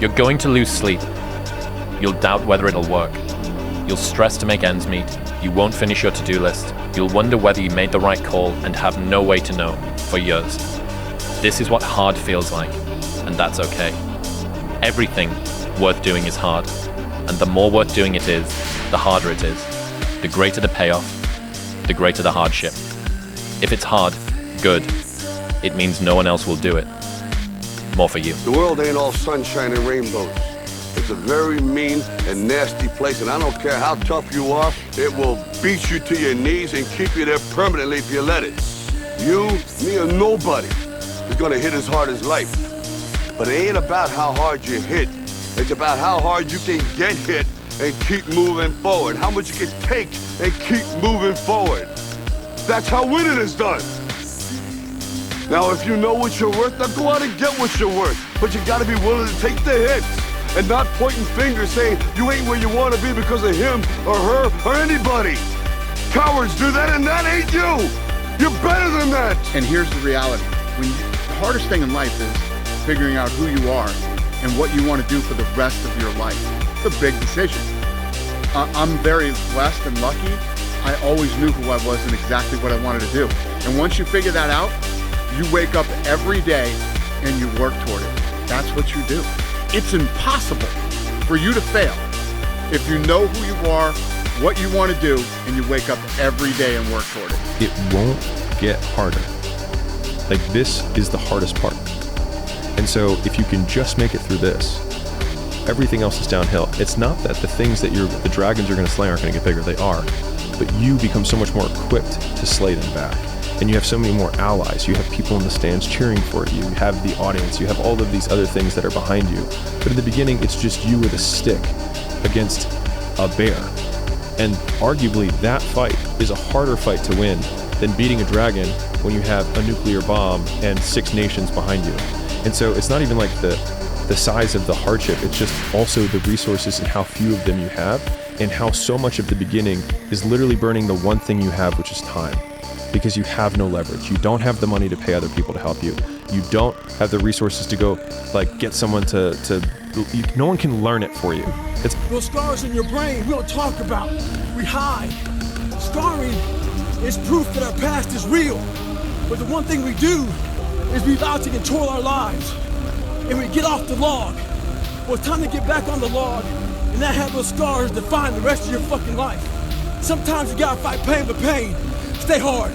You're going to lose sleep. You'll doubt whether it'll work. You'll stress to make ends meet. You won't finish your to-do list. You'll wonder whether you made the right call and have no way to know for years. This is what hard feels like, and that's okay. Everything worth doing is hard, and the more worth doing it is, the harder it is. The greater the payoff, the greater the hardship. If it's hard, good. It means no one else will do it. More for you. The world ain't all sunshine and rainbows. It's a very mean and nasty place, and I don't care how tough you are, it will beat you to your knees and keep you there permanently if you let it. You, me, or nobody is gonna hit as hard as life. But it ain't about how hard you hit. It's about how hard you can get hit and keep moving forward. How much you can take and keep moving forward. That's how winning is done. Now, if you know what you're worth, now go out and get what you're worth. But you gotta be willing to take the hits and not pointing fingers saying you ain't where you wanna be because of him or her or anybody. Cowards do that, and that ain't you. You're better than that. And here's the reality. The hardest thing in life is figuring out who you are and what you want to do for the rest of your life. It's a big decision. I'm very blessed and lucky. I always knew who I was and exactly what I wanted to do. And once you figure that out, you wake up every day and you work toward it. That's what you do. It's impossible for you to fail if you know who you are, what you want to do, and you wake up every day and work toward it. It won't get harder. Like, this is the hardest part. And so if you can just make it through this, everything else is downhill. It's not that the things that the dragons you're going to slay aren't going to get bigger. They are. But you become so much more equipped to slay them back. And you have so many more allies. You have people in the stands cheering for you. You have the audience. You have all of these other things that are behind you. But in the beginning, it's just you with a stick against a bear. And arguably, that fight is a harder fight to win than beating a dragon when you have a nuclear bomb and 6 nations behind you. And so it's not even like the size of the hardship, it's just also the resources and how few of them you have, and how so much of the beginning is literally burning the one thing you have, which is time. Because you have no leverage. You don't have the money to pay other people to help you. You don't have the resources to go, like, get someone no one can learn it for you. Those scars in your brain we don't talk about, we hide. Scarring is proof that our past is real. But the one thing we do is we vow to control our lives. And we get off the log. Well, it's time to get back on the log and not have those scars define the rest of your fucking life. Sometimes you gotta fight pain with pain. Stay hard.